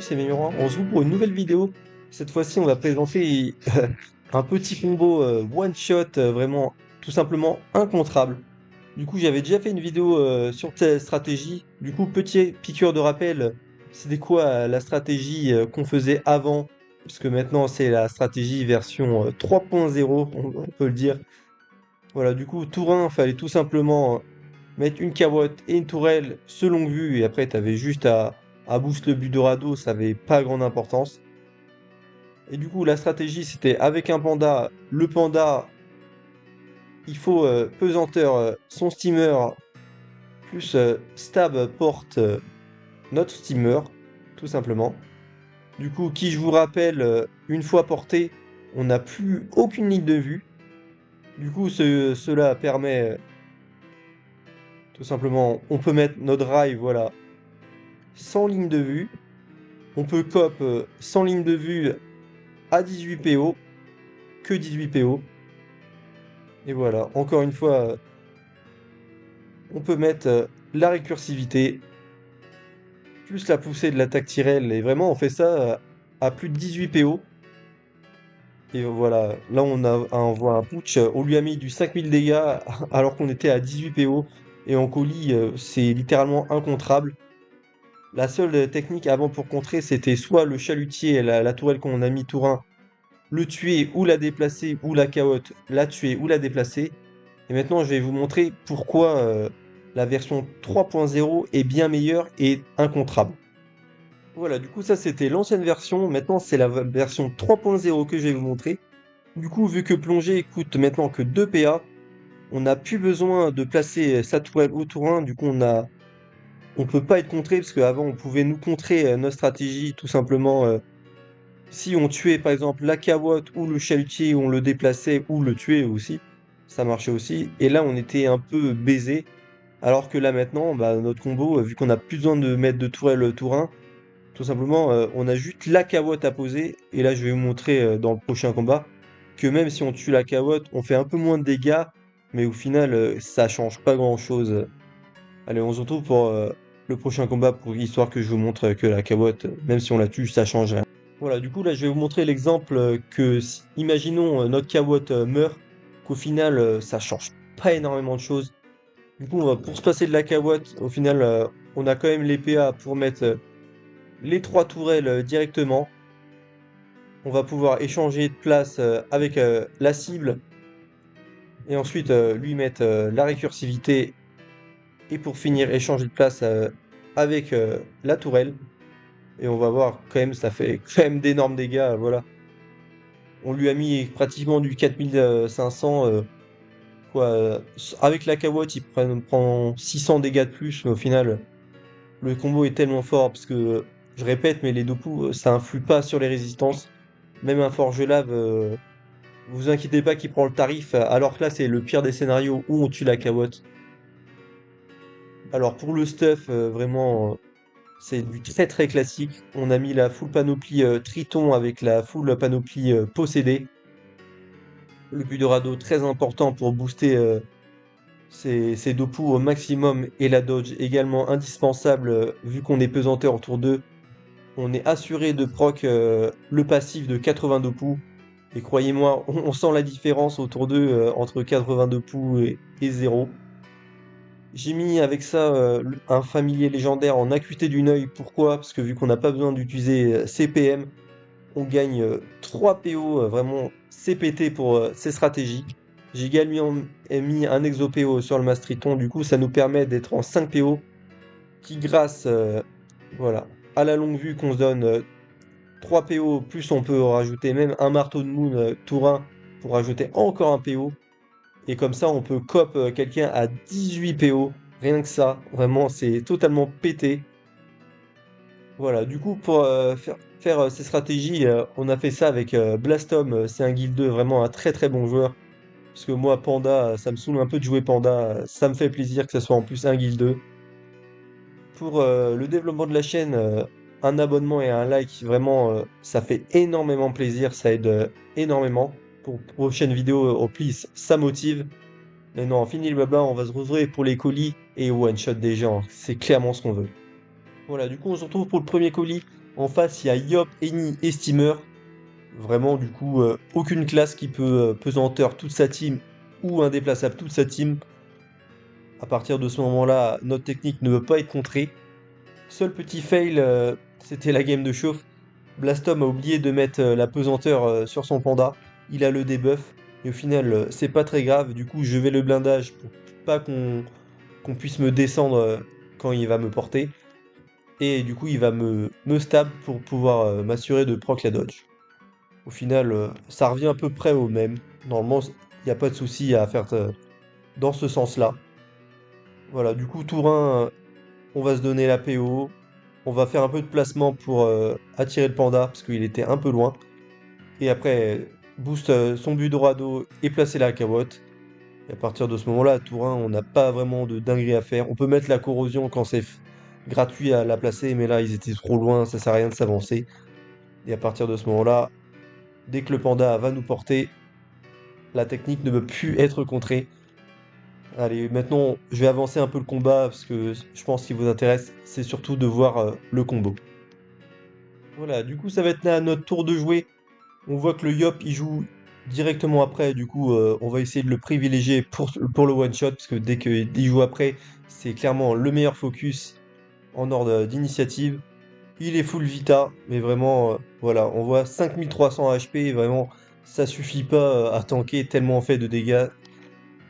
c'est Mémorant. On se retrouve pour une nouvelle vidéo. Cette fois-ci, on va présenter un petit combo one shot vraiment tout simplement incontrable. Du coup, j'avais déjà fait une vidéo sur cette stratégie. Du coup, petit piqûre de rappel, c'était quoi la stratégie qu'on faisait avant? Parce que maintenant, c'est la stratégie version 3.0, on peut le dire. Voilà, du coup, Tourin, fallait tout simplement mettre une carotte et une tourelle selon vue, et après, t'avais juste à boost le but de radeau, ça avait pas grande importance. Et du coup, la stratégie, c'était avec un panda. Le panda, il faut pesanteur son steamer, plus stab porte notre steamer, tout simplement. Du coup, qui je vous rappelle, une fois porté, on n'a plus aucune ligne de vue. Du coup, cela permet tout simplement, on peut mettre notre drive, voilà, sans ligne de vue. On peut cop sans ligne de vue à 18 PO, que 18 PO. Et voilà, encore une fois, on peut mettre la récursivité, plus la poussée de l'attaque Tyrell. Et vraiment, on fait ça à plus de 18 PO. Et voilà, là on voit un putsch, on lui a mis du 5000 dégâts alors qu'on était à 18 PO. Et en colis, c'est littéralement incontrable. La seule technique avant pour contrer, c'était soit le chalutier, la tourelle qu'on a mis Tourin, le tuer ou la déplacer, ou la cahotte, la tuer ou la déplacer. Et maintenant, je vais vous montrer pourquoi la version 3.0 est bien meilleure et incontrable. Voilà, du coup, ça c'était l'ancienne version. Maintenant, c'est la version 3.0 que je vais vous montrer. Du coup, vu que plongée coûte maintenant que 2 PA, on n'a plus besoin de placer sa tourelle au tour 1. Du coup, on peut pas être contré parce qu'avant, on pouvait nous contrer notre stratégie tout simplement. Si on tuait par exemple la carotte ou le chalutier, on le déplaçait ou le tuait aussi, ça marchait aussi. Et là, on était un peu baisé. Alors que là maintenant, bah, notre combo, vu qu'on n'a plus besoin de mettre de tourelle tour 1, tout simplement, on a juste la carotte à poser. Et là, je vais vous montrer dans le prochain combat que même si on tue la carotte, on fait un peu moins de dégâts. Mais au final, ça change pas grand-chose. Allez, on se retrouve pour le prochain combat pour histoire que je vous montre que la carotte, même si on la tue, ça change rien. Voilà, du coup là je vais vous montrer l'exemple imaginons notre carotte meurt, qu'au final ça change pas énormément de choses. Du coup pour se passer de la carotte, au final on a quand même les PA pour mettre les trois tourelles directement. On va pouvoir échanger de place avec la cible et ensuite lui mettre la récursivité et pour finir échanger de place avec la tourelle. Et on va voir quand même ça fait quand même d'énormes dégâts, voilà. On lui a mis pratiquement du 4500. Quoi, avec la carotte, prend 600 dégâts de plus, mais au final, le combo est tellement fort parce que, je répète, mais les deux coups, ça influe pas sur les résistances. Même un forge lave, vous inquiétez pas qu'il prend le tarif, alors que là, c'est le pire des scénarios où on tue la carotte. Alors pour le stuff, vraiment, c'est du très très classique. On a mis la full panoplie Triton avec la full panoplie possédée. Le but de radeau très important pour booster ces deux poux au maximum et la dodge également indispensable vu qu'on est pesanteur autour d'eux. On est assuré de proc le passif de 82 poux. Et croyez-moi, on sent la différence autour d'eux entre 82 poux et 0. J'ai mis avec ça un familier légendaire en acuité d'une œil. Pourquoi? Parce que vu qu'on n'a pas besoin d'utiliser CPM, on gagne 3 PO vraiment CPT pour ces stratégies. J'ai également mis un exo PO sur le Mastriton, du coup ça nous permet d'être en 5 PO qui grâce voilà, à la longue vue qu'on se donne 3 PO, plus on peut rajouter même un marteau de moon tour 1 pour rajouter encore un PO. Et comme ça on peut cop quelqu'un à 18 PO, rien que ça, vraiment c'est totalement pété. Voilà, du coup, pour faire ces stratégies, on a fait ça avec Blastom. C'est un guild 2, vraiment un très très bon joueur. Parce que moi, Panda, ça me saoule un peu de jouer Panda. Ça me fait plaisir que ce soit en plus un guild 2. Pour le développement de la chaîne, un abonnement et un like, vraiment, ça fait énormément plaisir. Ça aide énormément. Pour prochaine vidéo, au plus, ça motive. Mais non, fini le blabla, on va se retrouver pour les colis et one shot des gens. C'est clairement ce qu'on veut. Voilà, du coup, on se retrouve pour le premier colis. En face, il y a Yop, Eni et Steamer. Vraiment, du coup, aucune classe qui peut pesanteur toute sa team ou indéplaçable toute sa team. À partir de ce moment-là, notre technique ne veut pas être contrée. Seul petit fail, c'était la game de chauffe. Blastom a oublié de mettre la pesanteur sur son panda. Il a le debuff. Et au final, c'est pas très grave. Du coup, je vais le blindage pour pas qu'on puisse me descendre quand il va me porter. Et du coup, il va me stab pour pouvoir m'assurer de proc la dodge. Au final, ça revient à peu près au même. Normalement, il n'y a pas de souci à faire dans ce sens-là. Voilà, du coup, tour 1, on va se donner la PO. On va faire un peu de placement pour attirer le panda, parce qu'il était un peu loin. Et après, boost son but droit d'eau et placer la carotte. Et à partir de ce moment-là, à tour 1, on n'a pas vraiment de dinguerie à faire. On peut mettre la corrosion quand c'est gratuit à la placer, mais là, ils étaient trop loin, ça sert à rien de s'avancer. Et à partir de ce moment-là, dès que le panda va nous porter, la technique ne peut plus être contrée. Allez, maintenant, je vais avancer un peu le combat, parce que je pense qu'il vous intéresse, c'est surtout de voir le combo. Voilà, du coup, ça va être là notre tour de jouer. On voit que le Yop, il joue directement après. Du coup, on va essayer de le privilégier pour le one shot, parce que dès qu'il joue après, c'est clairement le meilleur focus en ordre d'initiative. Il est full Vita, mais vraiment, voilà, on voit 5300 HP, vraiment, ça suffit pas à tanker tellement on fait de dégâts.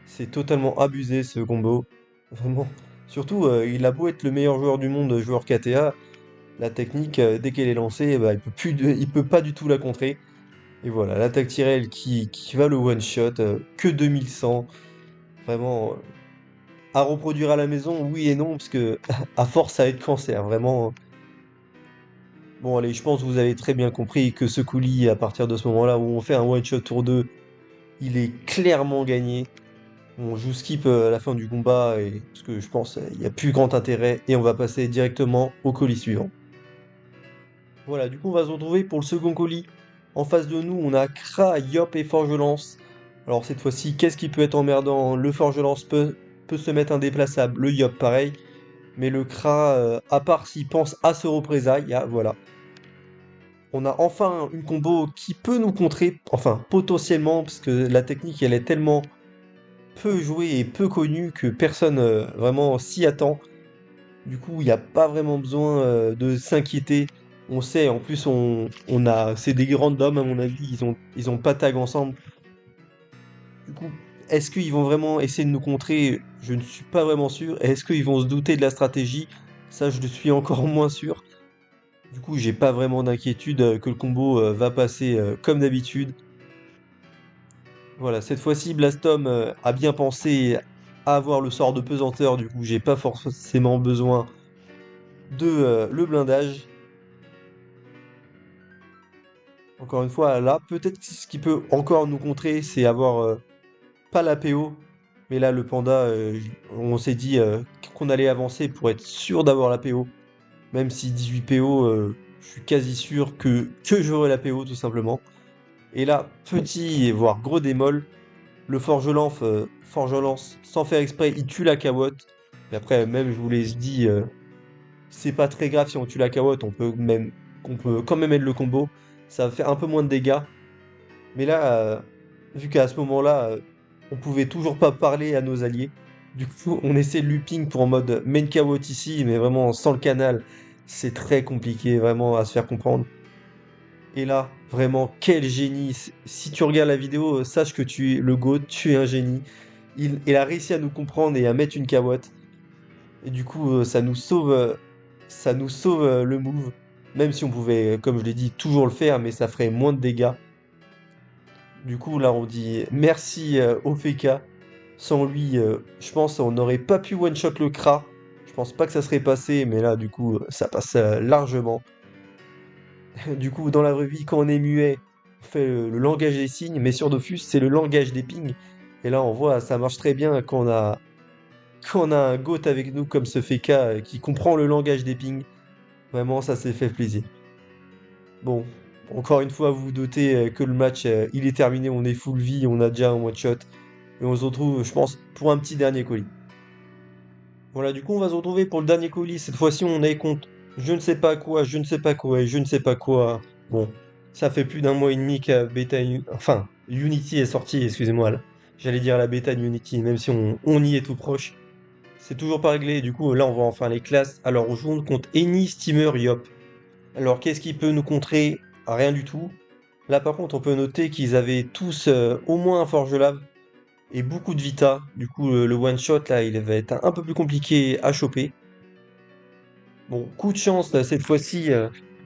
C'est totalement abusé ce combo. Vraiment. Surtout, il a beau être le meilleur joueur du monde, joueur KTA, la technique, dès qu'elle est lancée, bah, il peut pas du tout la contrer. Et voilà, l'attaque Tyrell qui va le one-shot, que 2100. Vraiment, à reproduire à la maison, oui et non, parce que à force, ça va être cancer, vraiment. Bon, allez, je pense que vous avez très bien compris que ce coulis, à partir de ce moment-là où on fait un one-shot tour 2, il est clairement gagné. On joue skip à la fin du combat, parce que je pense qu'il n'y a plus grand intérêt, et on va passer directement au colis suivant. Voilà, du coup, on va se retrouver pour le second colis. En face de nous, on a Kra, Yop et Forgelance. Alors cette fois-ci, qu'est-ce qui peut être emmerdant? Le Forgelance peut se mettre indéplaçable, le Yop pareil, mais le Kra, à part s'il pense à se représailles, ah, voilà. On a enfin une combo qui peut nous contrer, enfin potentiellement, parce que la technique elle est tellement peu jouée et peu connue que personne vraiment s'y attend. Du coup, il n'y a pas vraiment besoin de s'inquiéter. On sait, en plus, c'est des randoms à mon avis, ils ont pas tag ensemble. Du coup, est-ce qu'ils vont vraiment essayer de nous contrer? Je ne suis pas vraiment sûr. Est-ce qu'ils vont se douter de la stratégie? Ça, je suis encore moins sûr. Du coup, j'ai pas vraiment d'inquiétude que le combo va passer comme d'habitude. Voilà, cette fois-ci, Blastom a bien pensé à avoir le sort de pesanteur. Du coup, j'ai pas forcément besoin de le blindage. Encore une fois, là, peut-être que ce qui peut encore nous contrer, c'est avoir pas la PO. Mais là, le panda, on s'est dit qu'on allait avancer pour être sûr d'avoir la PO. Même si 18 PO, je suis quasi sûr que j'aurai la PO tout simplement. Et là, petit, voire gros démol, le Forgelance, sans faire exprès, il tue la cawotte. Et après, même, je vous l'ai dit, c'est pas très grave si on tue la cawotte, on peut quand même être le combo. Ça va faire un peu moins de dégâts. Mais là, vu qu'à ce moment-là, on pouvait toujours pas parler à nos alliés, du coup, on essaie de looping pour en mode main cawotte ici, mais vraiment sans le canal, c'est très compliqué vraiment à se faire comprendre. Et là, vraiment, quel génie! Si tu regardes la vidéo, sache que tu es le GOAT, tu es un génie. Il a réussi à nous comprendre et à mettre une cawotte. Et du coup, ça nous sauve le move. Même si on pouvait, comme je l'ai dit, toujours le faire, mais ça ferait moins de dégâts. Du coup, là, on dit merci au FK. Sans lui, je pense qu'on n'aurait pas pu one-shot le Kra. Je pense pas que ça serait passé, mais là, du coup, ça passe largement. Du coup, dans la vraie vie, quand on est muet, on fait le langage des signes, mais sur Dofus, c'est le langage des pings. Et là, on voit, ça marche très bien quand on a un GOAT avec nous comme ce FK qui comprend le langage des pings. Vraiment, ça s'est fait plaisir. Bon, encore une fois, vous vous doutez que le match, il est terminé, on est full vie, on a déjà un one-shot. Et on se retrouve, je pense, pour un petit dernier colis. Voilà, du coup, on va se retrouver pour le dernier colis. Cette fois-ci, on est contre Je ne sais pas quoi, je ne sais pas quoi, et je ne sais pas quoi. Bon, ça fait plus d'un mois et demi que enfin, Unity est sorti, excusez-moi, là. J'allais dire la bêta de Unity, même si on y est tout proche. C'est toujours pas réglé, du coup, là, on va enfin les classes. Alors, on joue contre Any Steamer Yop. Alors, qu'est-ce qui peut nous contrer? Rien du tout. Là, par contre, on peut noter qu'ils avaient tous au moins un Forge Lave et beaucoup de Vita. Du coup, le one-shot, là, il va être un peu plus compliqué à choper. Bon, coup de chance, là, cette fois-ci,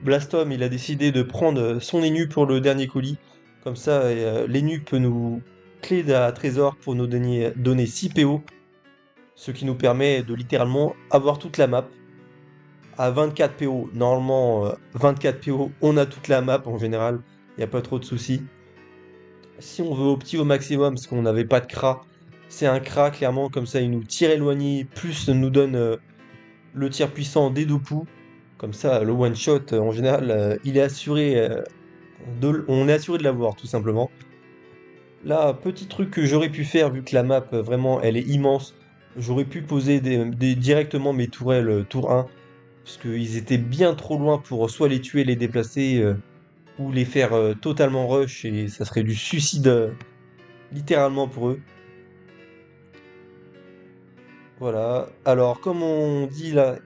Blastom, il a décidé de prendre son Enu pour le dernier colis. Comme ça, l'Enu peut nous clé à trésor pour nous donner 6 PO, ce qui nous permet de littéralement avoir toute la map. À 24 PO, normalement, 24 PO, on a toute la map en général, il n'y a pas trop de soucis. Si on veut opti au maximum, parce qu'on n'avait pas de Kra, c'est un Kra, clairement, comme ça il nous tire éloigné, plus nous donne le tir puissant des deux poux. Comme ça, le one shot, en général, il est assuré, on est assuré de l'avoir, tout simplement. Là, petit truc que j'aurais pu faire, vu que la map, vraiment, elle est immense, j'aurais pu poser directement mes tourelles tour 1, parce qu'ils étaient bien trop loin pour soit les tuer, les déplacer, ou les faire totalement rush, et ça serait du suicide, littéralement pour eux. Voilà. Alors, comme on dit là,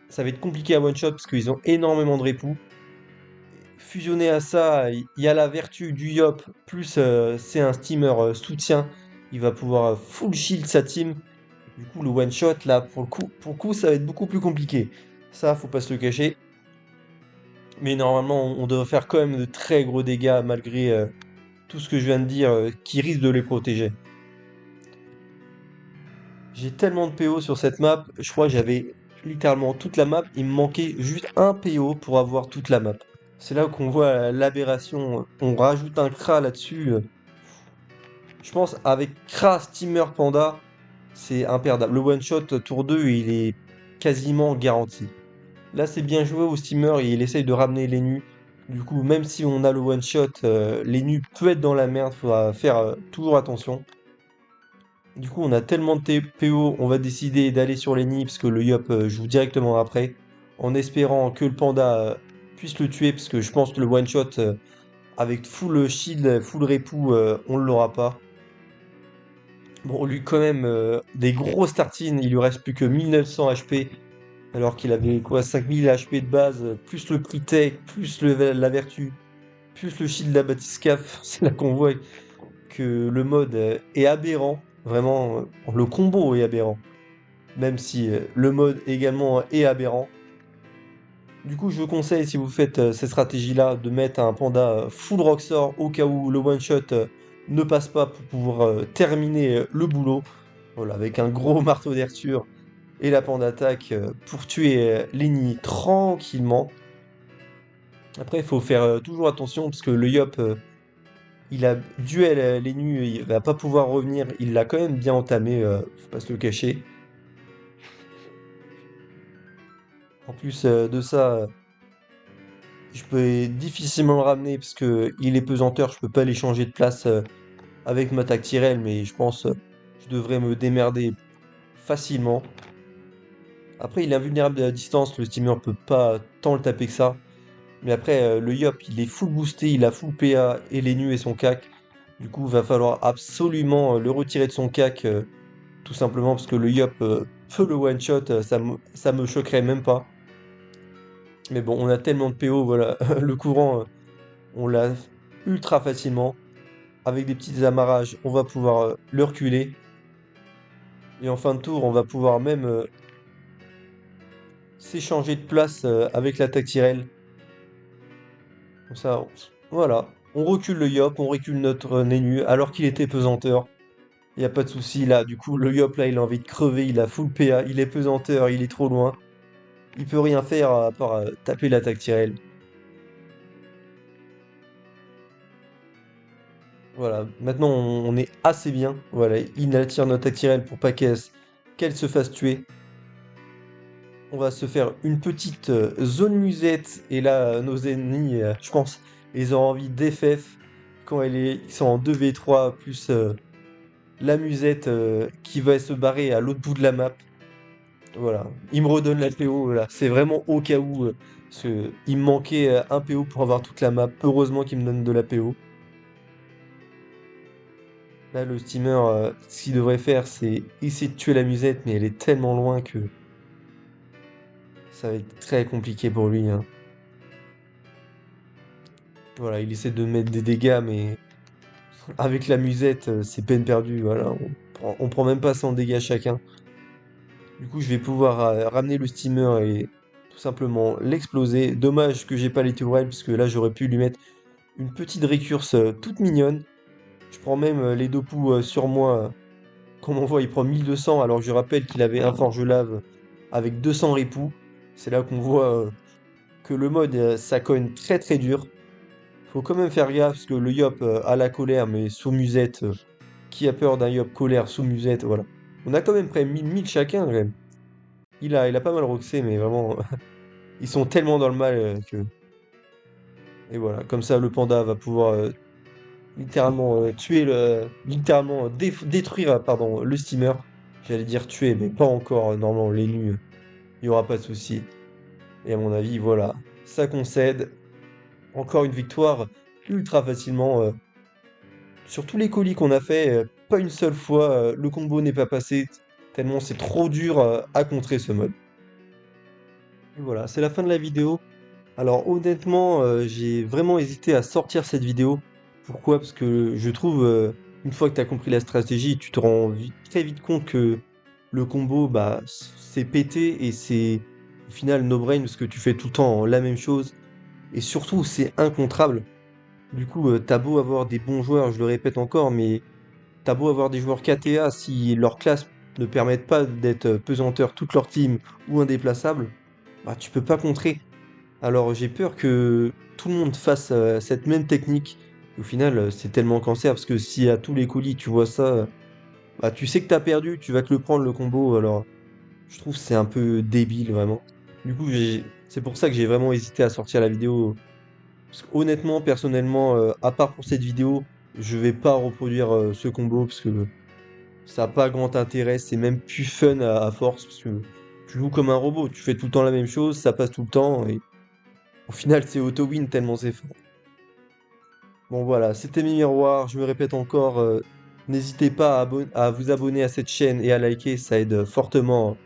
ça va être compliqué à one shot, parce qu'ils ont énormément de répou. Fusionné à ça, il y a la vertu du Yop, plus c'est un steamer soutien, il va pouvoir full shield sa team. Du coup, le one shot là, pour le coup, ça va être beaucoup plus compliqué. Ça, faut pas se le cacher. Mais normalement, on devrait faire quand même de très gros dégâts malgré tout ce que je viens de dire qui risque de les protéger. J'ai tellement de PO sur cette map, je crois que j'avais littéralement toute la map, il me manquait juste un PO pour avoir toute la map. C'est là qu'on voit l'aberration, on rajoute un Kra là-dessus. Je pense avec Kra, Steamer, Panda, c'est imperdable. Le one shot tour 2, il est quasiment garanti. Là, c'est bien joué au Steamer et il essaye de ramener les nus. Du coup, même si on a le one shot, les nus peut être dans la merde, faudra faire toujours attention. Du coup, on a tellement de TPO, on va décider d'aller sur les nids parce que le Yop joue directement après, en espérant que le Panda puisse le tuer parce que je pense que le one shot avec full shield, full répou, on ne l'aura pas. Bon, lui, quand même, des grosses tartines, il lui reste plus que 1900 HP, alors qu'il avait quoi, 5000 HP de base, plus le crit tech, plus la vertu, plus le shield de la bathyscaphe. C'est là qu'on voit que le mode est aberrant. Vraiment, le combo est aberrant. Même si le mode également est aberrant. Du coup, je vous conseille, si vous faites cette stratégie-là, de mettre un panda full Roxor au cas où le one-shot ne passe pas pour pouvoir terminer le boulot. Voilà, avec un gros marteau d'Arthur et la panda attaque pour tuer l'ennemi tranquillement. Après, il faut faire toujours attention parce que le Yop, il a duel l'ennemi, il va pas pouvoir revenir. Il l'a quand même bien entamé, faut pas se le cacher. En plus de ça, je peux difficilement le ramener parce que il est pesanteur, je peux pas les changer de place avec ma tactirelle, mais je pense je devrais me démerder facilement. Après, il est invulnérable de la distance, le steamer peut pas tant le taper que ça. Mais après, le Yop, il est full boosté, il a full PA et les nus et son cac. Du coup, va falloir absolument le retirer de son cac, tout simplement parce que le Yop peut le one-shot, ça me choquerait même pas. Mais bon, on a tellement de PO, voilà, le courant, on l'a ultra facilement. Avec des petits amarrages, on va pouvoir le reculer. Et en fin de tour, on va pouvoir même s'échanger de place avec la tactirelle. Comme ça, voilà. On recule le Yop, on recule notre Nénu, alors qu'il était pesanteur. Il n'y a pas de souci là. Du coup, le Yop là, il a envie de crever, il a full PA, il est pesanteur, il est trop loin. Il peut rien faire à part taper la tactirelle. Voilà. Maintenant, on est assez bien. Voilà. Il attire notre tactirelle pour pas qu'elle se fasse tuer. On va se faire une petite zone musette. Et là, nos ennemis, je pense, ils ont envie d'FF quand ils sont en 2v3, plus la musette qui va se barrer à l'autre bout de la map. Voilà, il me redonne la PO, voilà. C'est vraiment au cas où, parce que il me manquait un PO pour avoir toute la map. Heureusement qu'il me donne de la PO. Là, le steamer, ce qu'il devrait faire, c'est essayer de tuer la musette, mais elle est tellement loin que ça va être très compliqué pour lui, hein. Voilà, il essaie de mettre des dégâts, mais avec la musette, c'est peine perdue. Voilà, on prend même pas 100 dégâts chacun. Du coup, je vais pouvoir ramener le steamer et tout simplement l'exploser. Dommage que j'ai pas les tourelles, puisque là, j'aurais pu lui mettre une petite récurse toute mignonne. Je prends même les deux poux sur moi. Comme on voit, il prend 1200, alors que je rappelle qu'il avait un forge lave avec 200 ripoux. C'est là qu'on voit que le mode, ça cogne très très dur. Faut quand même faire gaffe, parce que le Yop a la colère, mais sous musette. Qui a peur d'un Yop colère sous musette, voilà. On a quand même près 1000 chacun, quand même. Il a pas mal roxé, mais vraiment, ils sont tellement dans le mal que... Et voilà, comme ça, le panda va pouvoir littéralement littéralement détruire, pardon, le steamer. J'allais dire tuer, mais pas encore. Normalement, l'élu, il y aura pas de souci. Et à mon avis, voilà, ça concède. Encore une victoire ultra facilement. Sur tous les colis qu'on a fait, pas une seule fois, le combo n'est pas passé, tellement c'est trop dur à contrer ce mode. Et voilà, c'est la fin de la vidéo. Alors honnêtement, j'ai vraiment hésité à sortir cette vidéo. Pourquoi? Parce que je trouve, une fois que tu as compris la stratégie, tu te rends très vite compte que le combo, bah, c'est pété et c'est au final no brain parce que tu fais tout le temps la même chose. Et surtout, c'est incontrable. Du coup, t'as beau avoir des bons joueurs, je le répète encore, mais t'as beau avoir des joueurs KTA, si leur classe ne permettent pas d'être pesanteur toute leur team ou indéplaçable, bah tu peux pas contrer. Alors j'ai peur que tout le monde fasse cette même technique. Au final, c'est tellement cancer parce que si à tous les colis tu vois ça, bah tu sais que t'as perdu, tu vas te le prendre le combo. Alors je trouve que c'est un peu débile vraiment. Du coup, c'est pour ça que j'ai vraiment hésité à sortir la vidéo. Parce que, honnêtement, personnellement, à part pour cette vidéo, je vais pas reproduire ce combo parce que ça n'a pas grand intérêt. C'est même plus fun à force parce que tu joues comme un robot. Tu fais tout le temps la même chose, ça passe tout le temps et au final, c'est auto-win tellement c'est fort. Bon voilà, c'était mes miroirs, je me répète encore, n'hésitez pas à vous abonner à cette chaîne et à liker, ça aide fortement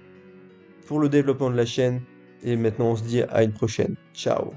pour le développement de la chaîne. Et maintenant, on se dit à une prochaine. Ciao.